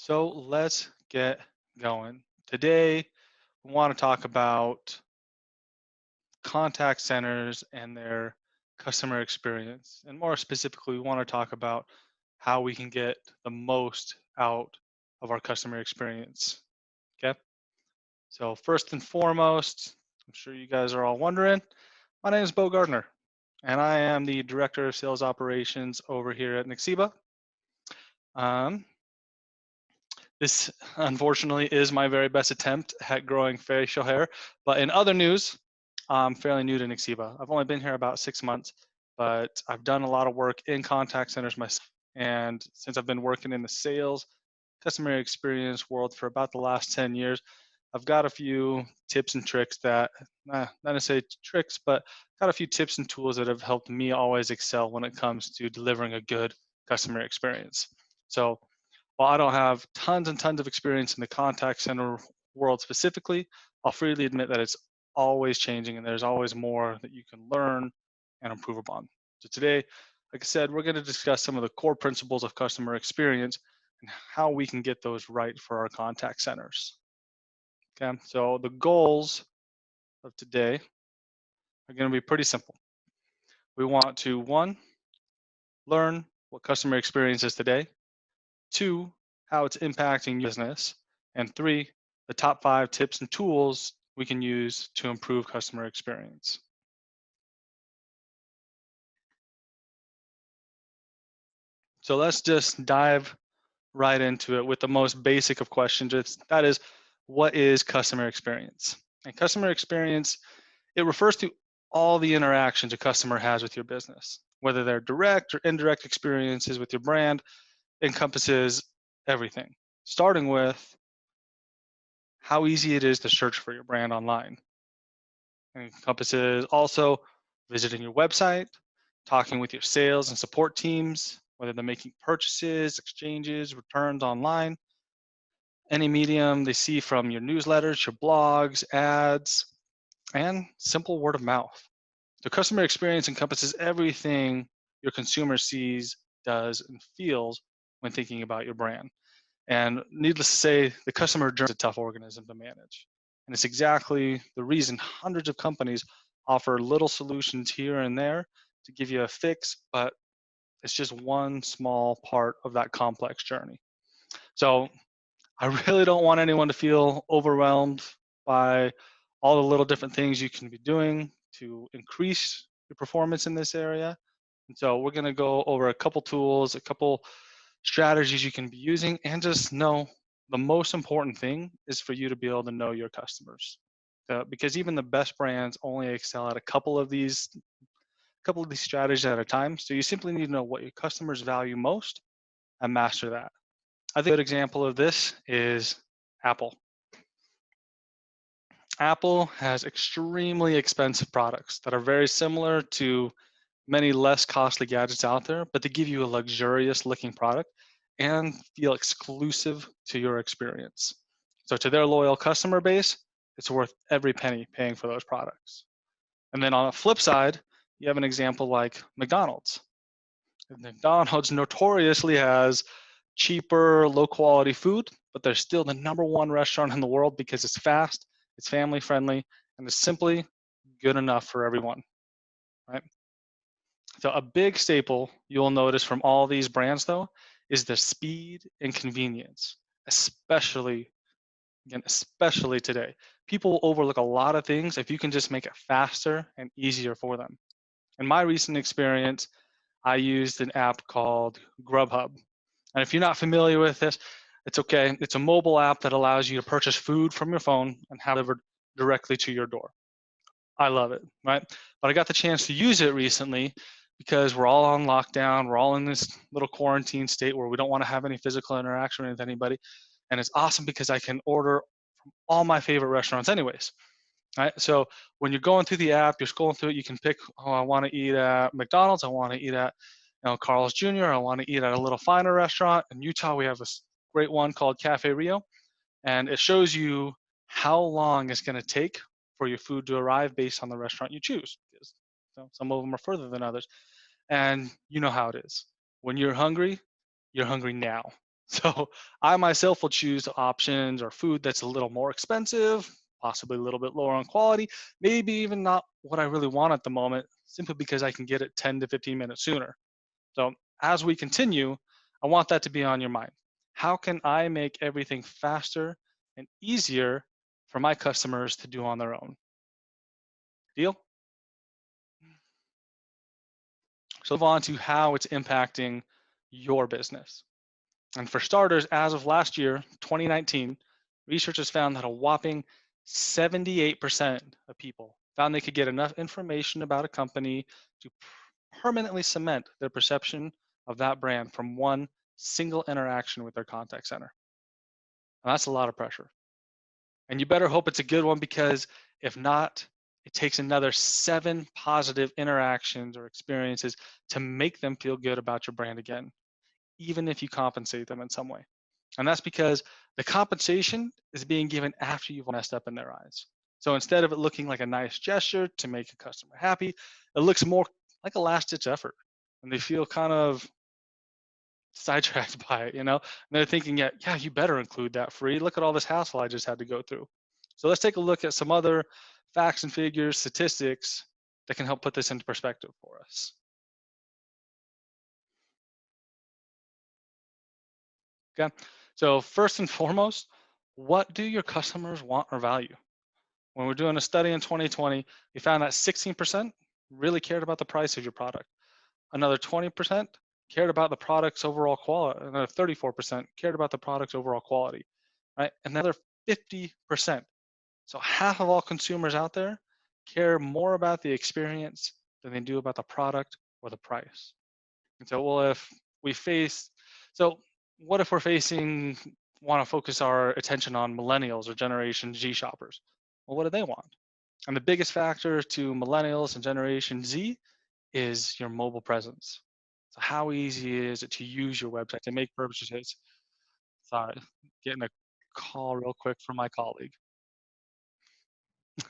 So let's get going. Today, we want to talk about contact centers and their customer experience. And more specifically, we want to talk about how we can get the most out of our customer experience. Okay. So, first and foremost, I'm sure you guys are all wondering, my name is Beau Gardner, and I am the Director of Sales Operations over here at Nuxiba. Um, This, unfortunately, is my very best attempt at growing facial hair. But in other news, I'm fairly new to Nuxiba. I've only been here about 6 months, but I've done a lot of work in contact centers myself. And since I've been working in the sales, customer experience world for about the last 10 years, I've got a few tips and tricks that, not necessarily tricks, but got a few tips and tools that have helped me always excel when it comes to delivering a good customer experience. So while I don't have tons and tons of experience in the contact center world specifically, I'll freely admit that it's always changing and there's always more that you can learn and improve upon. So today, like I said, we're going to discuss some of the core principles of customer experience and how we can get those right for our contact centers. Okay, so the goals of today are going to be pretty simple. We want to, one, learn what customer experience is today. Two, how it's impacting your business. And three, the top 5 tips and tools we can use to improve customer experience. So let's just dive right into it with the most basic of questions. That is, what is customer experience? And customer experience, it refers to all the interactions a customer has with your business, whether they're direct or indirect experiences with your brand, encompasses everything, starting with how easy it is to search for your brand online. It encompasses also visiting your website, talking with your sales and support teams, whether they're making purchases, exchanges, returns online, any medium they see from your newsletters, your blogs, ads, and simple word of mouth. The customer experience encompasses everything your consumer sees, does, and feels when thinking about your brand. And needless to say, the customer journey is a tough organism to manage. And it's exactly the reason hundreds of companies offer little solutions here and there to give you a fix, but it's just one small part of that complex journey. So I really don't want anyone to feel overwhelmed by all the little different things you can be doing to increase your performance in this area. And so we're going to go over a couple tools, a couple strategies you can be using, and just know the most important thing is for you to be able to know your customers. Because even the best brands only excel at a couple of these strategies at a time. So you simply need to know what your customers value most and master that. I think a good example of this is Apple. Apple has extremely expensive products that are very similar to many less costly gadgets out there, but they give you a luxurious looking product and feel exclusive to your experience. So to their loyal customer base, it's worth every penny paying for those products. And then on the flip side, you have an example like McDonald's. McDonald's notoriously has cheaper, low quality food, but they're still the #1 restaurant in the world because it's fast, it's family friendly, and it's simply good enough for everyone, right? So a big staple you'll notice from all these brands though is the speed and convenience, especially again, especially today. People overlook a lot of things if you can just make it faster and easier for them. In my recent experience, I used an app called Grubhub. And if you're not familiar with this, it's okay. It's a mobile app that allows you to purchase food from your phone and have it delivered directly to your door. I love it, right? But I got the chance to use it recently because we're all on lockdown. We're all in this little quarantine state where we don't want to have any physical interaction with anybody. And it's awesome because I can order from all my favorite restaurants, anyways. Right. So when you're going through the app, you're scrolling through it, you can pick, oh, I want to eat at McDonald's. I want to eat at Carl's Jr. I want to eat at a little finer restaurant. In Utah, we have a great one called Cafe Rio. And it shows you how long it's going to take for your food to arrive based on the restaurant you choose. Because some of them are further than others. And you know how it is. When you're hungry now. So I myself will choose options or food that's a little more expensive, possibly a little bit lower on quality, maybe even not what I really want at the moment, simply because I can get it 10 to 15 minutes sooner. So as we continue, I want that to be on your mind. How can I make everything faster and easier for my customers to do on their own? Deal? So move on to how it's impacting your business. And for starters, as of last year, 2019, researchers found that a whopping 78% of people found they could get enough information about a company to permanently cement their perception of that brand from one single interaction with their contact center. And that's a lot of pressure. And you better hope it's a good one, because if not, it takes another 7 positive interactions or experiences to make them feel good about your brand again, even if you compensate them in some way. And that's because the compensation is being given after you've messed up in their eyes. So instead of it looking like a nice gesture to make a customer happy, it looks more like a last ditch effort. And they feel kind of sidetracked by it, And they're thinking, yeah, you better include that free. Look at all this hassle I just had to go through. So let's take a look at some other facts and figures, statistics that can help put this into perspective for us. Okay. So first and foremost, what do your customers want or value? When we're doing a study in 2020, we found that 16% really cared about the price of your product. Another 20% cared about the product's overall quality. Another 34% cared about the product's overall quality, right? Another 50%. So half of all consumers out there care more about the experience than they do about the product or the price. And so, well, if we face, so what if we're facing, want to focus our attention on millennials or Generation Z shoppers? Well, what do they want? And the biggest factor to millennials and Generation Z is your mobile presence. So how easy is it to use your website to make purchases? Sorry, getting a call real quick from my colleague.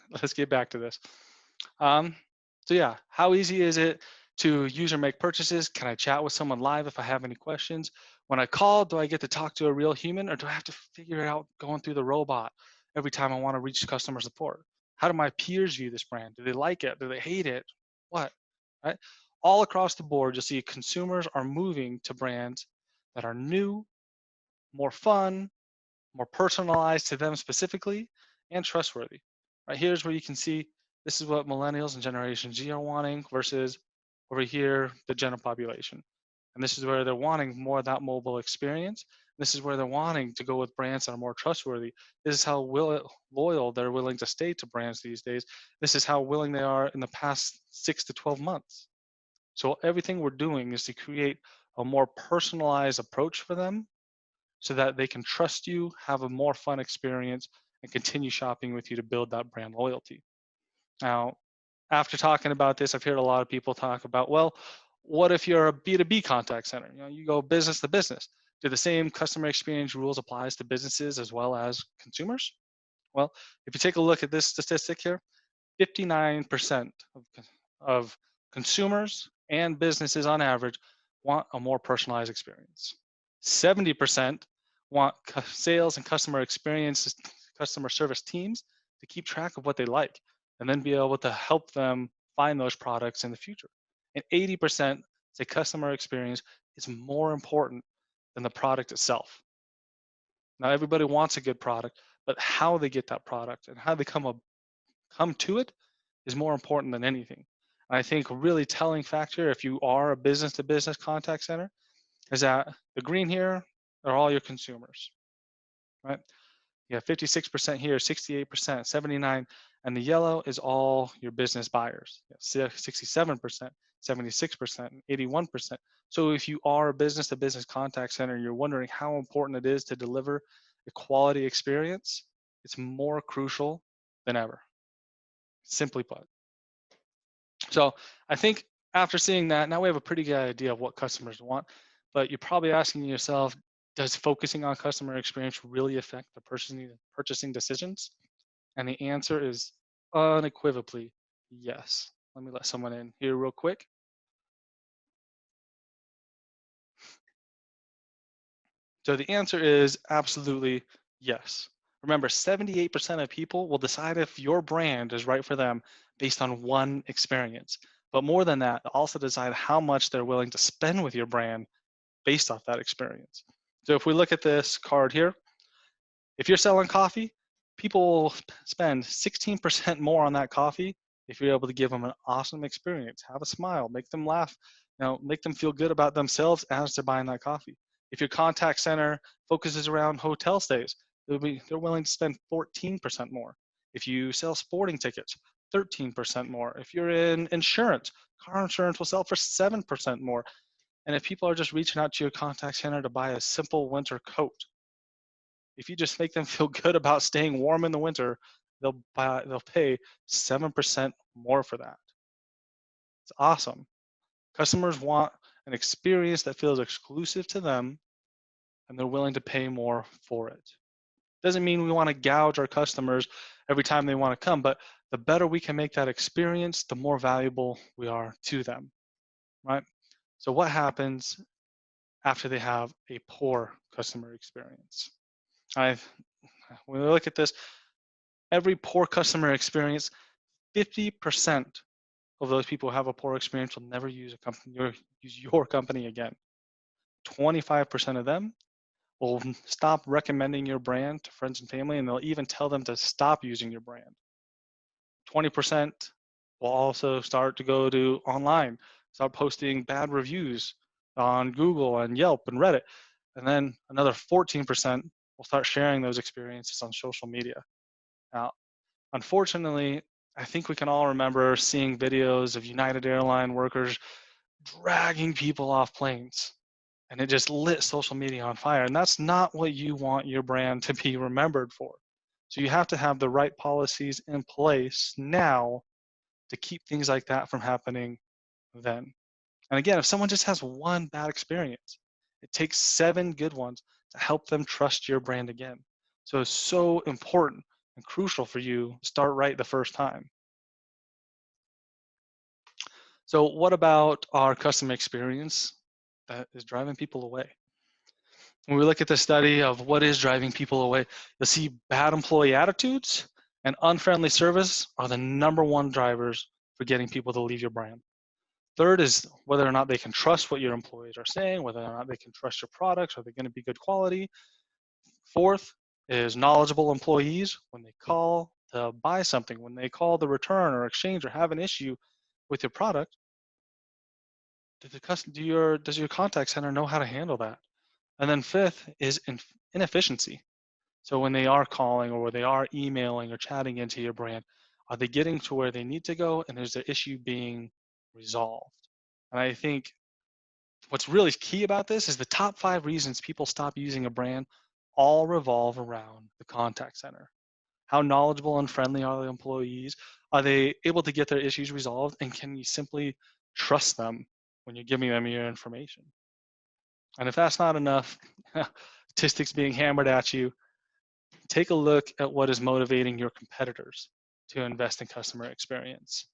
Let's get back to this. Um, so yeah, how easy is it to use or make purchases? Can I chat with someone live if I have any questions? When I call, do I get to talk to a real human, or do I have to figure it out going through the robot every time I want to reach customer support? How do my peers view this brand? Do they like it? Do they hate it? What? Right? All across the board, you'll see consumers are moving to brands that are new, more fun, more personalized to them specifically, and trustworthy. Right, here's where you can see this is what millennials and Generation Z are wanting versus over here the general population. And this is where they're wanting more of that mobile experience. This is where they're wanting to go with brands that are more trustworthy. This is how loyal they're willing to stay to brands these days. This is how willing they are in the past 6 to 12 months. So everything we're doing is to create a more personalized approach for them so that they can trust you, have a more fun experience, and continue shopping with you to build that brand loyalty. Now, after talking about this, I've heard a lot of people talk about, well, what if you're a B2B contact center? You go business to business. Do the same customer experience rules applies to businesses as well as consumers? Well, if you take a look at this statistic here, 59% of consumers and businesses on average want a more personalized experience. 70% want sales and customer experience, customer service teams to keep track of what they like and then be able to help them find those products in the future. And 80% say customer experience is more important than the product itself. Now, everybody wants a good product, but how they get that product and how they come to it is more important than anything. And I think a really telling factor, if you are a business to business contact center, is that the green here are all your consumers, right? You have 56% here, 68%, 79, and the yellow is all your business buyers. You have 67%, 76%, 81%. So if you are a business to business contact center and you're wondering how important it is to deliver a quality experience, it's more crucial than ever, simply put. So I think after seeing that, now we have a pretty good idea of what customers want, but you're probably asking yourself, does focusing on customer experience really affect the purchasing decisions? And the answer is unequivocally yes. Let me let someone in here real quick. So the answer is absolutely yes. Remember, 78% of people will decide if your brand is right for them based on one experience. But more than that, they'll also decide how much they're willing to spend with your brand based off that experience. So if we look at this card here, if you're selling coffee, people will spend 16% more on that coffee if you're able to give them an awesome experience, have a smile, make them laugh, make them feel good about themselves as they're buying that coffee. If your contact center focuses around hotel stays, they're willing to spend 14% more. If you sell sporting tickets, 13% more. If you're in insurance, car insurance will sell for 7% more. And if people are just reaching out to your contact center to buy a simple winter coat, if you just make them feel good about staying warm in the winter, they'll pay 7% more for that. It's awesome. Customers want an experience that feels exclusive to them, and they're willing to pay more for it. Doesn't mean we want to gouge our customers every time they want to come, but the better we can make that experience, the more valuable we are to them, right? So what happens after they have a poor customer experience? When we look at this, every poor customer experience, 50% of those people who have a poor experience will never use use your company again. 25% of them will stop recommending your brand to friends and family, and they'll even tell them to stop using your brand. 20% will also start to go to online, start posting bad reviews on Google and Yelp and Reddit. And then another 14% will start sharing those experiences on social media. Now, unfortunately, I think we can all remember seeing videos of United Airline workers dragging people off planes, and it just lit social media on fire. And that's not what you want your brand to be remembered for. So you have to have the right policies in place now to keep things like that from happening then. And again, if someone just has one bad experience, it takes 7 good ones to help them trust your brand again. So it's so important and crucial for you to start right the first time. So what about our customer experience that is driving people away? When we look at the study of what is driving people away, you'll see bad employee attitudes and unfriendly service are the #1 drivers for getting people to leave your brand. Third is whether or not they can trust what your employees are saying, whether or not they can trust your products, are they going to be good quality. Fourth is knowledgeable employees when they call to buy something, when they call to return or exchange or have an issue with your product. Does your contact center know how to handle that? And then fifth is inefficiency. So when they are calling or they are emailing or chatting into your brand, are they getting to where they need to go, and is the issue being resolved? And I think what's really key about this is the top 5 reasons people stop using a brand all revolve around the contact center. How knowledgeable and friendly are the employees? Are they able to get their issues resolved? And can you simply trust them when you're giving them your information? And if that's not enough, statistics being hammered at you, take a look at what is motivating your competitors to invest in customer experience.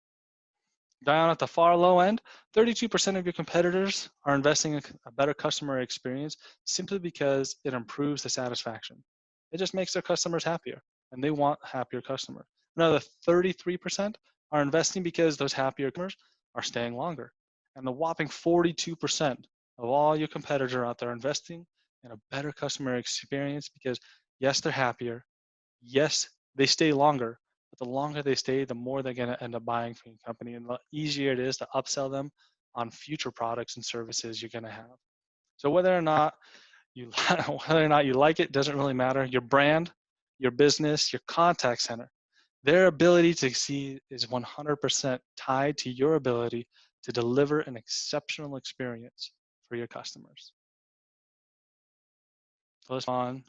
Down at the far low end, 32% of your competitors are investing in a better customer experience simply because it improves the satisfaction. It just makes their customers happier, and they want happier customers. Another 33% are investing because those happier customers are staying longer. And the whopping 42% of all your competitors are out there investing in a better customer experience because, yes, they're happier. Yes, they stay longer, but the longer they stay, the more they're going to end up buying from your company, and the easier it is to upsell them on future products and services you're going to have. So whether or not you like it doesn't really matter. Your brand, your business, your contact center, their ability to succeed is 100% tied to your ability to deliver an exceptional experience for your customers. So let's move on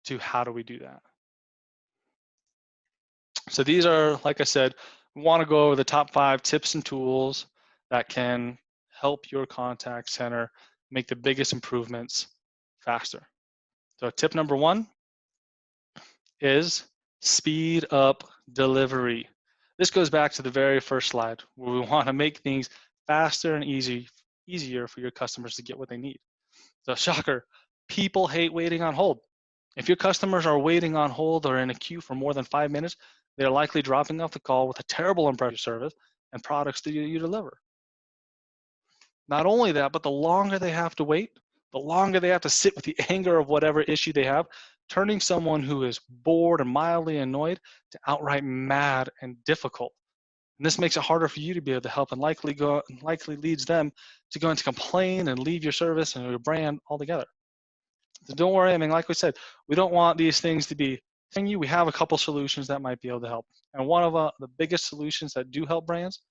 to how do we do that. So these are, like I said, we want to go over the top 5 tips and tools that can help your contact center make the biggest improvements faster. So tip number 1 is speed up delivery. This goes back to the very first slide where we want to make things faster and easier for your customers to get what they need. So shocker, People hate waiting on hold. If your customers are waiting on hold or in a queue for more than 5 minutes, they're likely dropping off the call with a terrible impression of service and products that you deliver. Not only that, but the longer they have to wait, the longer they have to sit with the anger of whatever issue they have, turning someone who is bored and mildly annoyed to outright mad and difficult. And this makes it harder for you to be able to help and likely leads them to go into complain and leave your service and your brand altogether. So don't worry. I mean, like we said, we don't want these things to be thing you. We have a couple solutions that might be able to help. And one of the biggest solutions that do help brands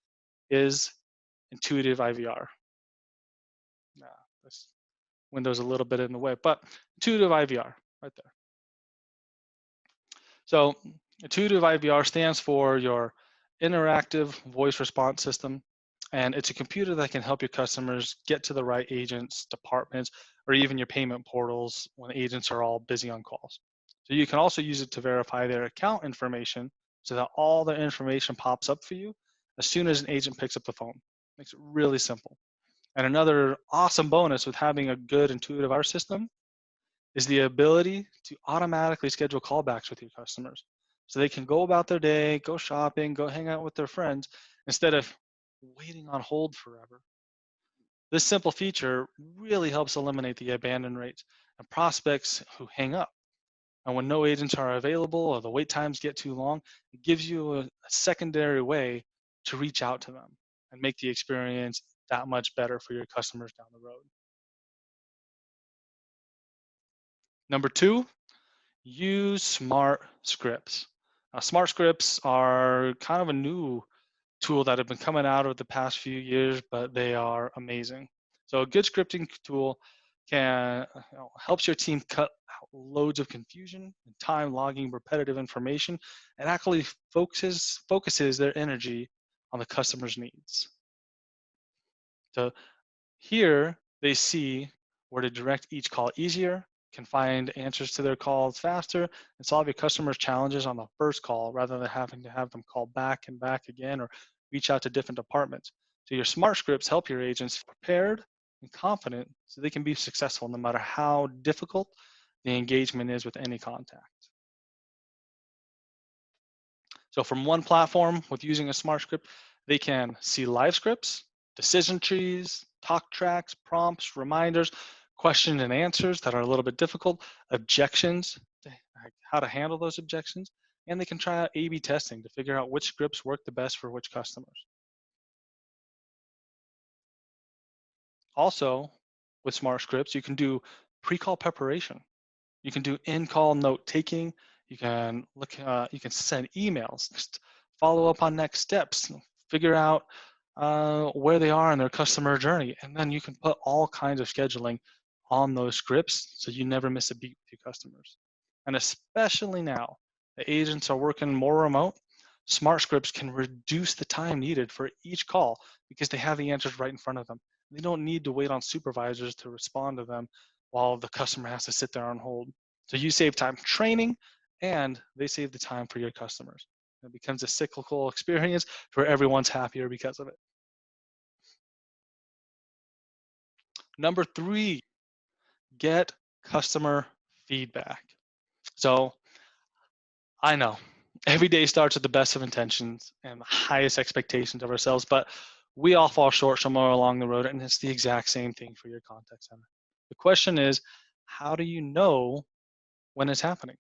is intuitive IVR. Nah, this window's a little bit in the way, but intuitive IVR right there. So intuitive IVR stands for your interactive voice response system. And it's a computer that can help your customers get to the right agents, departments, or even your payment portals when agents are all busy on calls. So you can also use it to verify their account information so that all their information pops up for you as soon as an agent picks up the phone. Makes it really simple. And another awesome bonus with having a good intuitive IVR system is the ability to automatically schedule callbacks with your customers. So they can go about their day, go shopping, go hang out with their friends instead of waiting on hold forever. This simple feature really helps eliminate the abandon rates and prospects who hang up. And when no agents are available or the wait times get too long, it gives you a secondary way to reach out to them and make the experience that much better for your customers down the road. Number two, use smart scripts. Now, smart scripts are kind of a new tool that have been coming out of the past few years, but they are amazing. So a good scripting tool can helps your team cut out loads of confusion and time logging repetitive information and actually focuses their energy on the customer's needs. So here, they see where to direct each call easier, can find answers to their calls faster, and solve your customers' challenges on the first call rather than having to have them call back and back again or reach out to different departments. So your smart scripts help your agents prepared and confident so they can be successful no matter how difficult the engagement is with any contact. So from one platform with using a smart script, they can see live scripts, decision trees, talk tracks, prompts, reminders, question and answers that are a little bit difficult, objections, how to handle those objections, and they can try out A/B testing to figure out which scripts work the best for which customers. Also, with smart scripts, you can do pre-call preparation. You can do in-call note taking. You can look. You can send emails. Just follow up on next steps. Figure out where they are in their customer journey, and then you can put all kinds of scheduling on those scripts, so you never miss a beat with your customers. And especially now, the agents are working more remote. Smart scripts can reduce the time needed for each call because they have the answers right in front of them. They don't need to wait on supervisors to respond to them while the customer has to sit there on hold. So you save time training and they save the time for your customers. It becomes a cyclical experience where everyone's happier because of it. Number three, get customer feedback. So I know every day starts with the best of intentions and the highest expectations of ourselves, but we all fall short somewhere along the road, and it's the exact same thing for your contact center. The question is, how do you know when it's happening?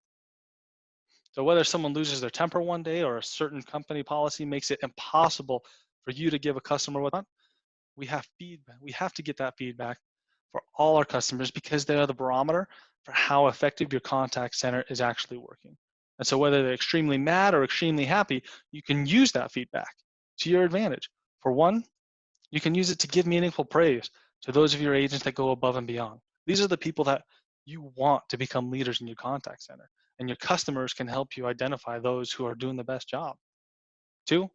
So whether someone loses their temper one day or a certain company policy makes it impossible for you to give a customer what they want, we have feedback. We have to get that feedback for all our customers because they are the barometer for how effective your contact center is actually working. And so whether they're extremely mad or extremely happy, you can use that feedback to your advantage. For one, you can use it to give meaningful praise to those of your agents that go above and beyond. These are the people that you want to become leaders in your contact center. And your customers can help you identify those who are doing the best job. Two,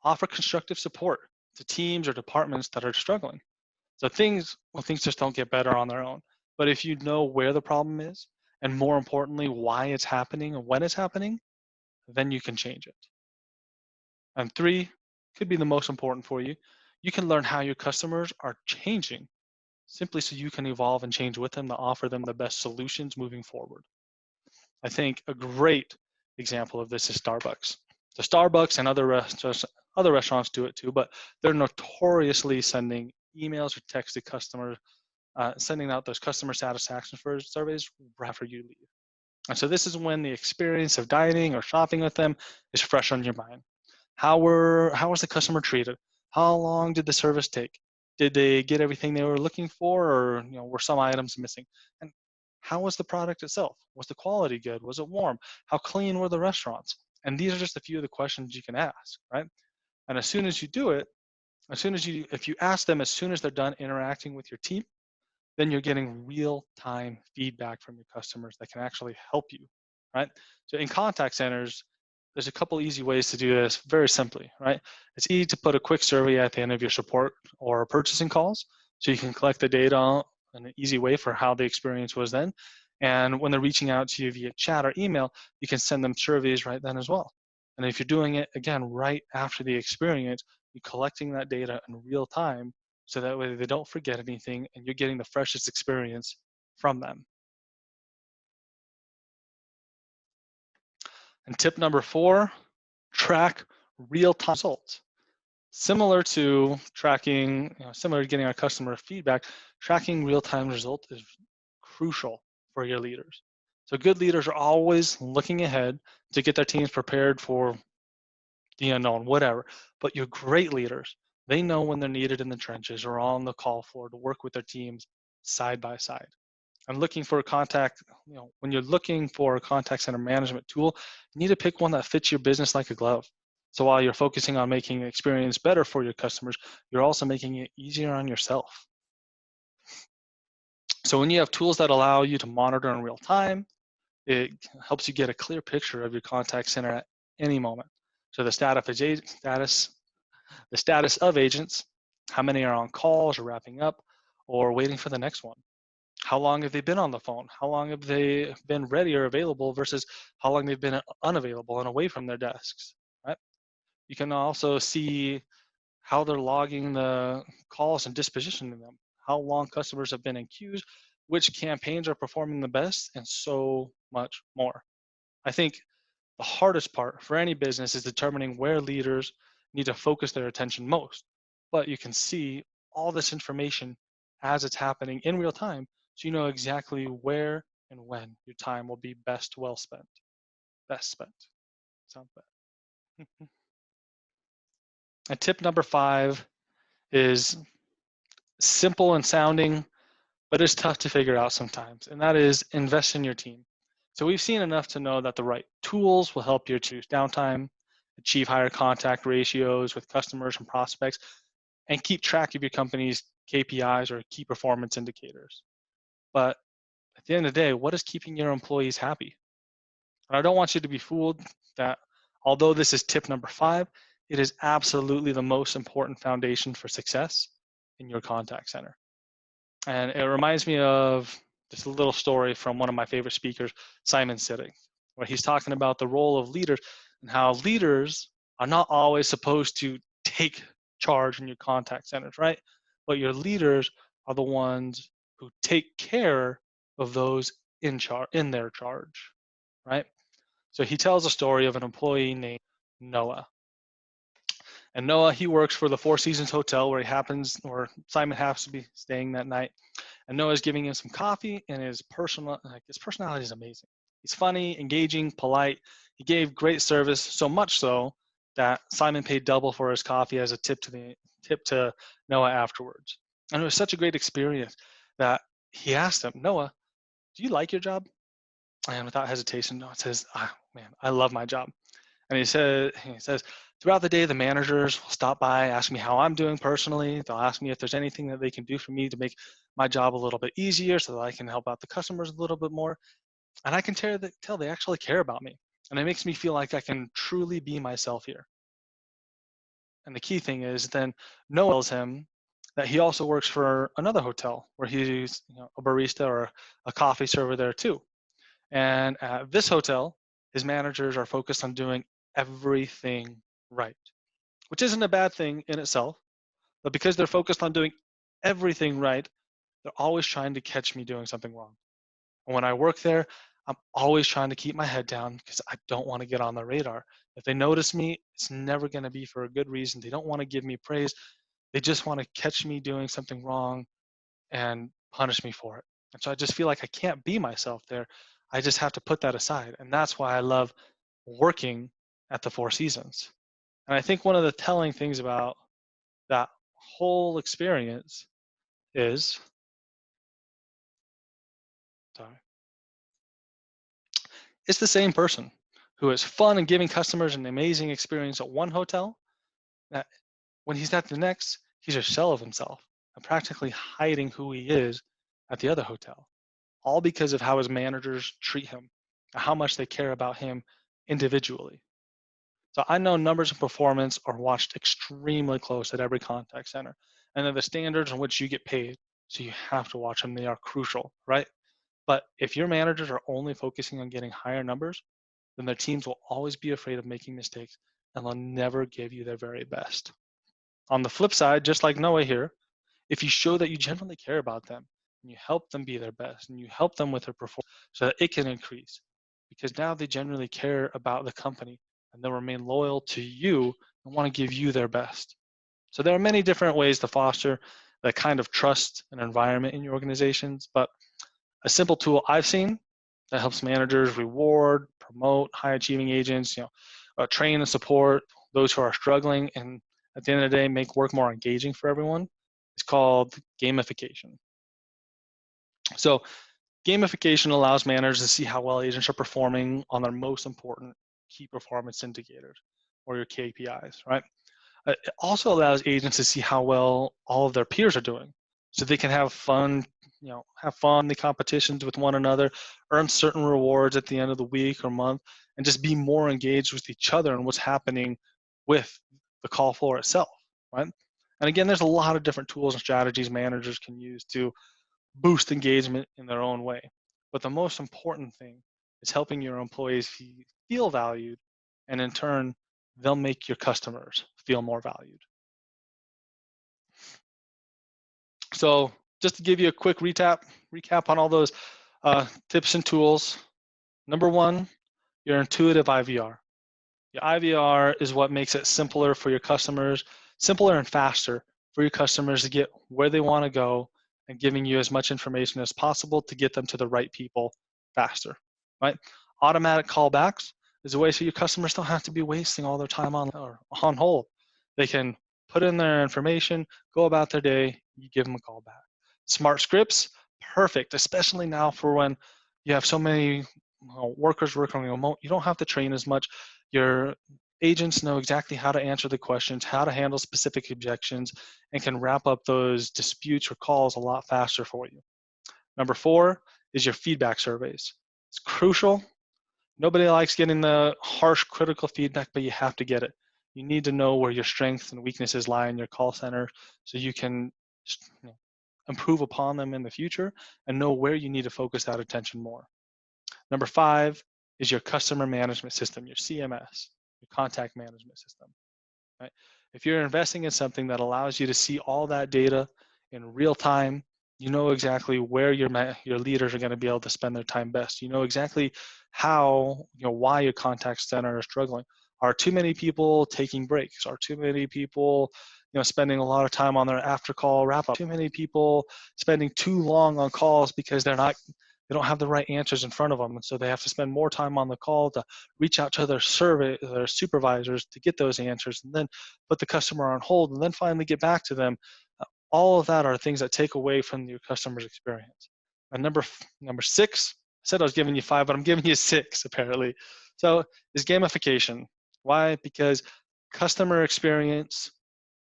offer constructive support to teams or departments that are struggling. So things just don't get better on their own. But if you know where the problem is, and more importantly, why it's happening and when it's happening, then you can change it. And three, could be the most important for you, you can learn how your customers are changing simply so you can evolve and change with them to offer them the best solutions moving forward. I think a great example of this is Starbucks. The Starbucks and other restaurants do it too, but they're notoriously sending emails or texts to customers, sending out those customer satisfaction surveys right after you leave. And so this is when the experience of dining or shopping with them is fresh on your mind. How was the customer treated? How long did the service take? Did they get everything they were looking for, or were some items missing? And how was the product itself? Was the quality good? Was it warm? How clean were the restaurants? And these are just a few of the questions you can ask, right? And as soon as you do it, if you ask them as soon as they're done interacting with your team, then you're getting real-time feedback from your customers that can actually help you, right? So in contact centers, there's a couple easy ways to do this very simply, right? It's easy to put a quick survey at the end of your support or purchasing calls, so you can collect the data in an easy way for how the experience was then. And when they're reaching out to you via chat or email, you can send them surveys right then as well. And if you're doing it, again, right after the experience, you're collecting that data in real time so that way they don't forget anything and you're getting the freshest experience from them. And tip number 4, track real-time results. Similar to getting our customer feedback, tracking real-time results is crucial for your leaders. So good leaders are always looking ahead to get their teams prepared for the unknown, whatever. But your great leaders, they know when they're needed in the trenches or on the call floor to work with their teams side by side. And looking for a contact, when you're looking for a contact center management tool, you need to pick one that fits your business like a glove. So while you're focusing on making the experience better for your customers, you're also making it easier on yourself. So when you have tools that allow you to monitor in real time, it helps you get a clear picture of your contact center at any moment. So the status of agents, how many are on calls or wrapping up or waiting for the next one. How long have they been on the phone? How long have they been ready or available versus how long they've been unavailable and away from their desks, right? You can also see how they're logging the calls and dispositioning them, how long customers have been in queues, which campaigns are performing the best, and so much more. I think the hardest part for any business is determining where leaders need to focus their attention most. But you can see all this information as it's happening in real time, so you know exactly where and when your time will be best spent. Best spent. Sounds bad. And tip number 5 is simple and sounding, but it's tough to figure out sometimes, and that is invest in your team. So we've seen enough to know that the right tools will help you reduce downtime, achieve higher contact ratios with customers and prospects, and keep track of your company's KPIs or key performance indicators. But at the end of the day, what is keeping your employees happy? And I don't want you to be fooled that although this is tip number 5, it is absolutely the most important foundation for success in your contact center. And it reminds me of just a little story from one of my favorite speakers, Simon Sinek, where he's talking about the role of leaders and how leaders are not always supposed to take charge in your contact centers, right? But your leaders are the ones who take care of those in their charge, right? So he tells a story of an employee named Noah. And Noah, he works for the Four Seasons Hotel where Simon happens to be staying that night. And Noah's giving him some coffee, and his personality is amazing. He's funny, engaging, polite. He gave great service, so much so that Simon paid double for his coffee as a tip to Noah afterwards. And it was such a great experience that he asked him, Noah, do you like your job? And without hesitation, Noah says, man, I love my job. And he says, throughout the day, the managers will stop by, ask me how I'm doing personally. They'll ask me if there's anything that they can do for me to make my job a little bit easier so that I can help out the customers a little bit more. And I can tell they actually care about me. And it makes me feel like I can truly be myself here. And the key thing is then Noah tells him that he also works for another hotel where he's a barista or a coffee server there too. And at this hotel, his managers are focused on doing everything right, which isn't a bad thing in itself. But because they're focused on doing everything right, they're always trying to catch me doing something wrong. And when I work there, I'm always trying to keep my head down because I don't want to get on the radar. If they notice me, it's never going to be for a good reason. They don't want to give me praise. They just want to catch me doing something wrong and punish me for it. And so I just feel like I can't be myself there. I just have to put that aside. And that's why I love working at the Four Seasons. And I think one of the telling things about that whole experience is, sorry, it's the same person who is fun and giving customers an amazing experience at one hotel that when he's at the next, he's a shell of himself and practically hiding who he is at the other hotel, all because of how his managers treat him, how much they care about him individually. So I know numbers and performance are watched extremely close at every contact center, and they're the standards in which you get paid. So you have to watch them. They are crucial, right? But if your managers are only focusing on getting higher numbers, then their teams will always be afraid of making mistakes and they'll never give you their very best. On the flip side, just like Noah here, if you show that you genuinely care about them and you help them be their best and you help them with their performance so that it can increase, because now they genuinely care about the company and they'll remain loyal to you and want to give you their best. So there are many different ways to foster that kind of trust and environment in your organizations, but a simple tool I've seen that helps managers reward, promote high achieving agents, train and support those who are struggling, and at the end of the day, make work more engaging for everyone. It's called gamification. So gamification allows managers to see how well agents are performing on their most important key performance indicators or your KPIs, right? It also allows agents to see how well all of their peers are doing, so they can have fun, have fun in the competitions with one another, earn certain rewards at the end of the week or month, and just be more engaged with each other and what's happening with the call floor itself, right? And again, there's a lot of different tools and strategies managers can use to boost engagement in their own way. But the most important thing is helping your employees feel valued, and in turn, they'll make your customers feel more valued. So just to give you a quick recap on all those tips and tools. Number one, your intuitive IVR. Your IVR is what makes it simpler for your customers, simpler and faster for your customers to get where they want to go, and giving you as much information as possible to get them to the right people faster, right? Automatic callbacks is a way so your customers don't have to be wasting all their time on hold. They can put in their information, go about their day, you give them a call back. Smart scripts, perfect, especially now for when you have so many workers working remote. You don't have to train as much. Your agents know exactly how to answer the questions, how to handle specific objections, and can wrap up those disputes or calls a lot faster for you. Number four is your feedback surveys. It's crucial. Nobody likes getting the harsh critical feedback, but you have to get it. You need to know where your strengths and weaknesses lie in your call center so you can improve upon them in the future and know where you need to focus that attention more. Number five is your customer management system, your CMS, your contact management system. Right? If you're investing in something that allows you to see all that data in real time, you know exactly where your leaders are going to be able to spend their time best. You know exactly why your contact center is struggling. Are too many people taking breaks? Are too many people, spending a lot of time on their after call wrap up? Too many people spending too long on calls because they don't have the right answers in front of them, and so they have to spend more time on the call to reach out to their supervisors to get those answers, and then put the customer on hold, and then finally get back to them. All of that are things that take away from your customer's experience. And number six, I said I was giving you five, but I'm giving you six apparently. So is gamification. Why? Because customer experience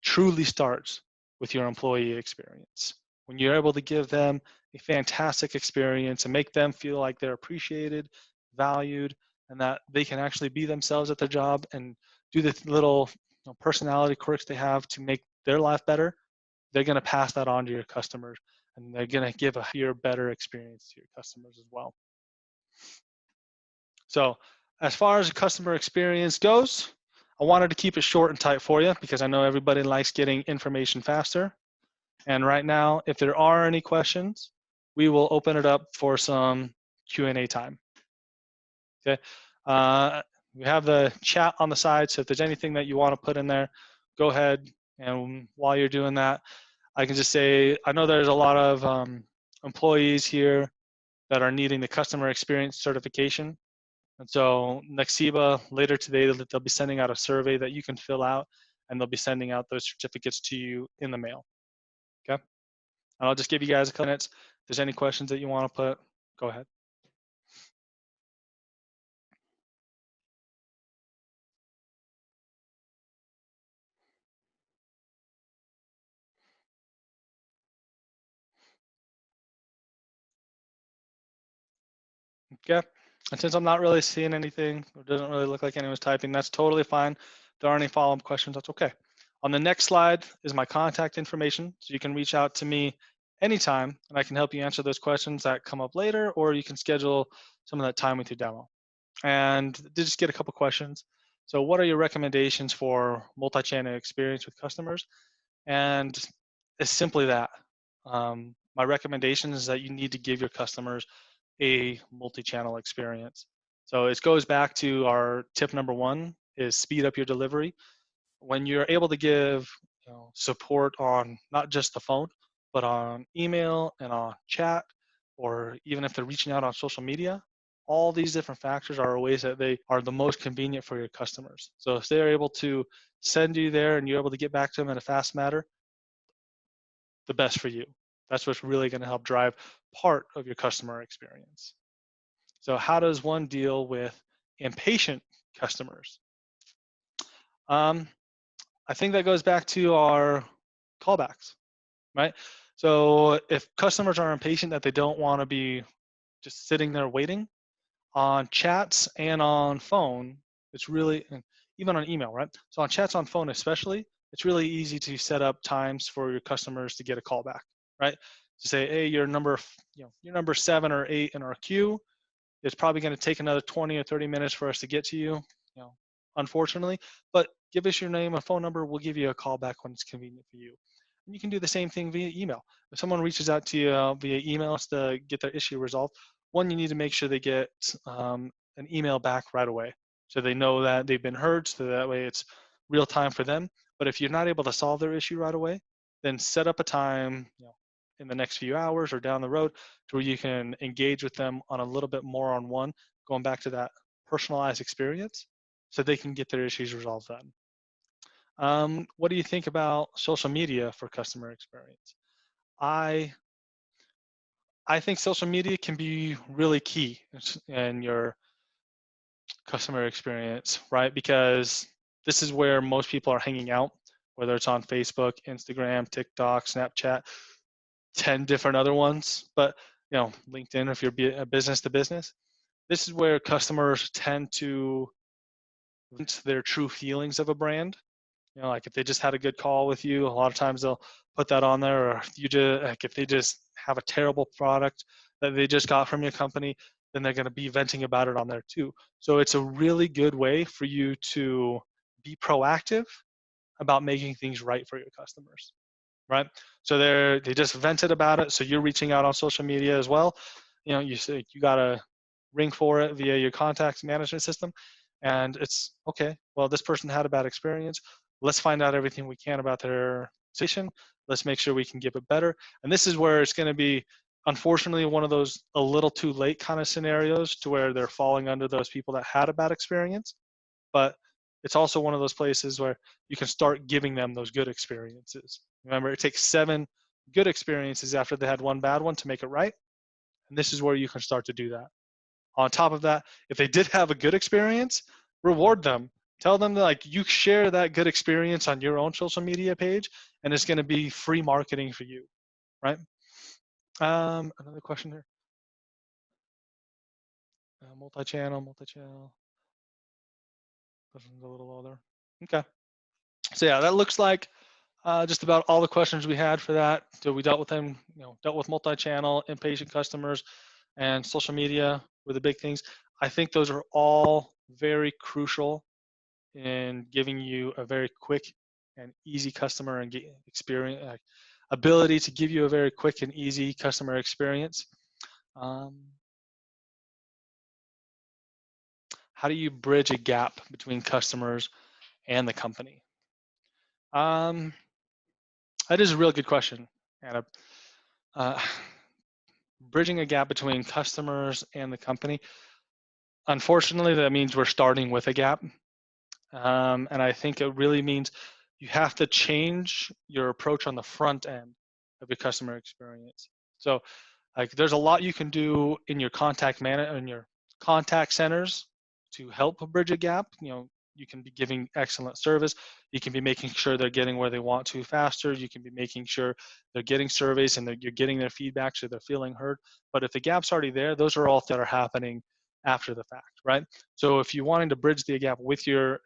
truly starts with your employee experience. When you're able to give them a fantastic experience and make them feel like they're appreciated, valued, and that they can actually be themselves at their job and do the little personality quirks they have to make their life better, they're going to pass that on to your customers, and they're going to give a happier, better experience to your customers as well. So as far as the customer experience goes, I wanted to keep it short and tight for you because I know everybody likes getting information faster. And right now, if there are any questions, we will open it up for some Q&A time. Okay. We have the chat on the side, so if there's anything that you want to put in there, go ahead. And while you're doing that, I can just say, I know there's a lot of employees here that are needing the customer experience certification. And so Nuxiba, later today, they'll be sending out a survey that you can fill out, and they'll be sending out those certificates to you in the mail. Okay. And I'll just give you guys a couple minutes. If there's any questions that you want to put, go ahead. Okay. And since I'm not really seeing anything, or doesn't really look like anyone's typing, that's totally fine. If there are any follow-up questions, that's okay. On the next slide is my contact information. So you can reach out to me anytime, and I can help you answer those questions that come up later, or you can schedule some of that time with your demo. And just get a couple questions. So what are your recommendations for multi-channel experience with customers? And it's simply that. My recommendation is that you need to give your customers a multi-channel experience. So it goes back to our tip number one is speed up your delivery. When you're able to give support on not just the phone, but on email and on chat, or even if they're reaching out on social media, all these different factors are ways that they are the most convenient for your customers. So if they're able to send you there and you're able to get back to them in a fast manner, the best for you. That's what's really going to help drive part of your customer experience. So how does one deal with impatient customers? I think that goes back to our callbacks, right? So if customers are impatient that they don't want to be just sitting there waiting on chats and on phone, it's really, even on email, right? So on chats on phone especially, it's really easy to set up times for your customers to get a call back, right? To say, hey, you're number 7 or 8 in our queue. It's probably going to take another 20 or 30 minutes for us to get to you, unfortunately. But give us your name and phone number. We'll give you a call back when it's convenient for you. And you can do the same thing via email. If someone reaches out to you via email to get their issue resolved, one, you need to make sure they get an email back right away, so they know that they've been heard, so that way it's real time for them. But if you're not able to solve their issue right away, then set up a time, in the next few hours or down the road, to where you can engage with them on a little bit more on one, going back to that personalized experience, so they can get their issues resolved then. What do you think about social media for customer experience? I think social media can be really key in your customer experience, right? Because this is where most people are hanging out, whether it's on Facebook, Instagram, TikTok, Snapchat, 10 different other ones, but LinkedIn, if you're a business to business, this is where customers tend to vent their true feelings of a brand. Like if they just had a good call with you, a lot of times they'll put that on there. Or if they just have a terrible product that they just got from your company, then they're going to be venting about it on there too. So it's a really good way for you to be proactive about making things right for your customers, right? So they just vented about it. So you're reaching out on social media as well. You say you got a ring for it via your contacts management system, and it's okay. Well, this person had a bad experience. Let's find out everything we can about their situation. Let's make sure we can give it better. And this is where it's going to be, unfortunately, one of those a little too late kind of scenarios to where they're falling under those people that had a bad experience. But it's also one of those places where you can start giving them those good experiences. Remember, it takes 7 good experiences after they had one bad one to make it right. And this is where you can start to do that. On top of that, if they did have a good experience, reward them. Tell them that, like, you share that good experience on your own social media page, and it's going to be free marketing for you, right? Another question here. Multi-channel. Questions a little older. Okay. So yeah, that looks like just about all the questions we had for that. So we dealt with them, dealt with multi-channel, impatient customers, and social media were the big things. I think those are all very crucial in giving you a very quick and easy customer experience, ability to give you a very quick and easy customer experience. How do you bridge a gap between customers and the company? That is a real good question, Anna. Uh, Bridging a gap between customers and the company. Unfortunately, that means we're starting with a gap. And I think it really means you have to change your approach on the front end of your customer experience. So like there's a lot you can do in your in your contact centers to help bridge a gap. You can be giving excellent service. You can be making sure they're getting where they want to faster. You can be making sure they're getting surveys and you're getting their feedback so they're feeling heard. But if the gap's already there, those are all things that are happening after the fact, right? So if you're wanting to bridge the gap with their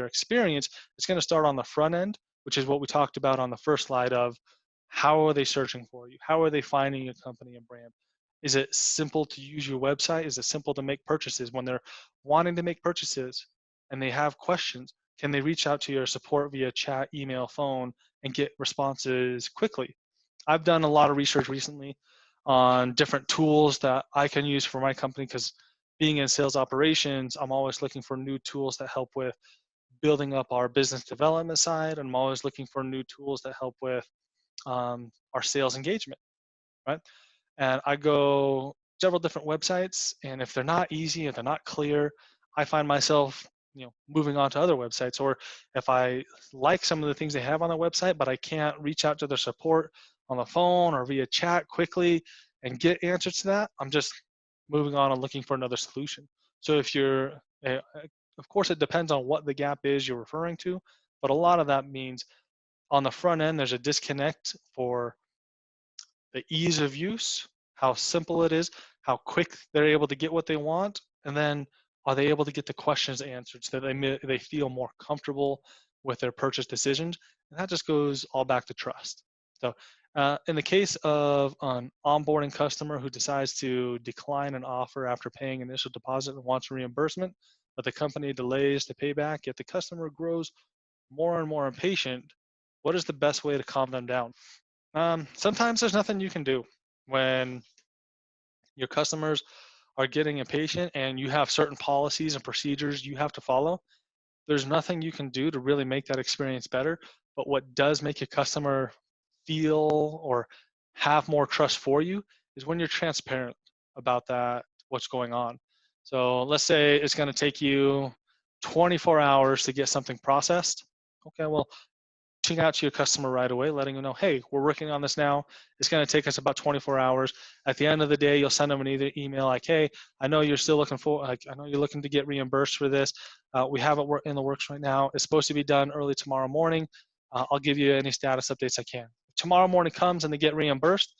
experience, it's going to start on the front end, which is what we talked about on the first slide of how are they searching for you? How are they finding your company and brand? Is it simple to use your website? Is it simple to make purchases? When they're wanting to make purchases and they have questions, can they reach out to your support via chat, email, phone, and get responses quickly? I've done a lot of research recently on different tools that I can use for my company because being in sales operations, I'm always looking for new tools that help with building up our business development side. And I'm always looking for new tools that help with our sales engagement, right? And I go several different websites, and if they're not easy, if they're not clear, I find myself, moving on to other websites. Or if I like some of the things they have on the website, but I can't reach out to their support on the phone or via chat quickly and get answers to that, I'm just moving on and looking for another solution. So if of course, it depends on what the gap is you're referring to, but a lot of that means on the front end, there's a disconnect for the ease of use, how simple it is, how quick they're able to get what they want, and then are they able to get the questions answered so that they feel more comfortable with their purchase decisions? And that just goes all back to trust. So in the case of an onboarding customer who decides to decline an offer after paying initial deposit and wants reimbursement, but the company delays the payback, yet the customer grows more and more impatient, what is the best way to calm them down? Sometimes there's nothing you can do when your customers are getting impatient and you have certain policies and procedures you have to follow. There's nothing you can do to really make that experience better. But what does make a customer feel or have more trust for you is when you're transparent about what's going on. So let's say it's going to take you 24 hours to get something processed. Okay, well, reaching out to your customer right away, letting them know, hey, we're working on this now. It's going to take us about 24 hours. At the end of the day, you'll send them an email like, hey, I know you're still looking I know you're looking to get reimbursed for this. We have it in the works right now. It's supposed to be done early tomorrow morning. I'll give you any status updates I can. If tomorrow morning comes and they get reimbursed,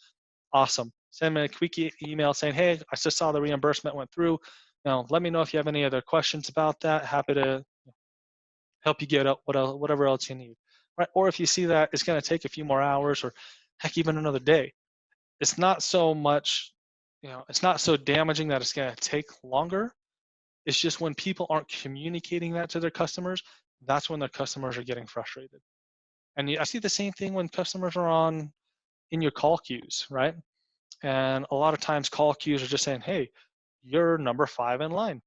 awesome. Send me a quick email saying, hey, I just saw the reimbursement went through. Now, let me know if you have any other questions about that. Happy to help you get up whatever else you need, right? Or if you see that it's going to take a few more hours or heck, even another day, it's not so much, it's not so damaging that it's going to take longer. It's just when people aren't communicating that to their customers, that's when their customers are getting frustrated. And I see the same thing when customers are in your call queues, right? And a lot of times call queues are just saying, hey, you're number 5 in line,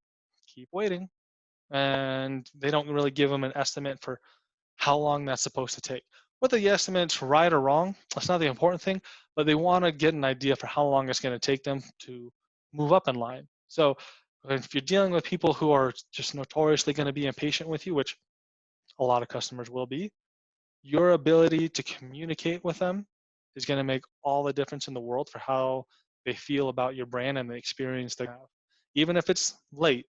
keep waiting. And they don't really give them an estimate for how long that's supposed to take. Whether the estimate's right or wrong, that's not the important thing, but they want to get an idea for how long it's going to take them to move up in line. So if you're dealing with people who are just notoriously going to be impatient with you, which a lot of customers will be, your ability to communicate with them is going to make all the difference in the world for how they feel about your brand and the experience they have. Even if it's late,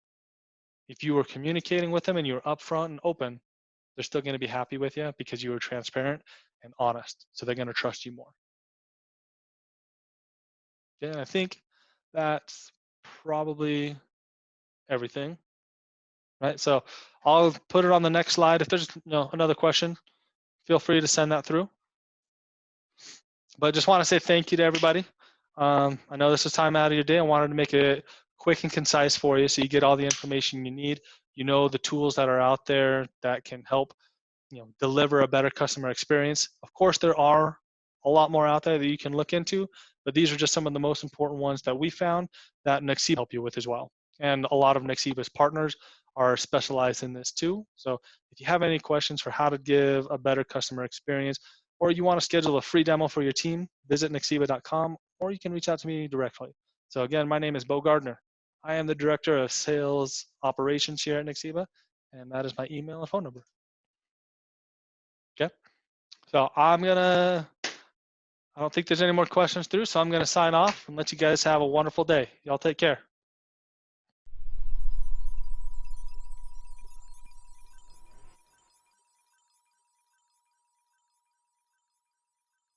if you were communicating with them and you were upfront and open, they're still going to be happy with you because you were transparent and honest. So they're going to trust you more. Yeah, I think that's probably everything, right? So I'll put it on the next slide. If there's another question, feel free to send that through. But I just want to say thank you to everybody. I know this is time out of your day. I wanted to make it quick and concise for you so you get all the information you need. You know the tools that are out there that can help deliver a better customer experience. Of course, there are a lot more out there that you can look into, but these are just some of the most important ones that we found that Nuxiba help you with as well. And a lot of Nuxiba's partners are specialized in this too. So if you have any questions for how to give a better customer experience, or you want to schedule a free demo for your team, visit nuxiba.com, or you can reach out to me directly. So again, my name is Beau Gardner. I am the Director of Sales Operations here at Nuxiba, and that is my email and phone number. Okay. So I don't think there's any more questions through, so I'm gonna sign off and let you guys have a wonderful day. Y'all take care.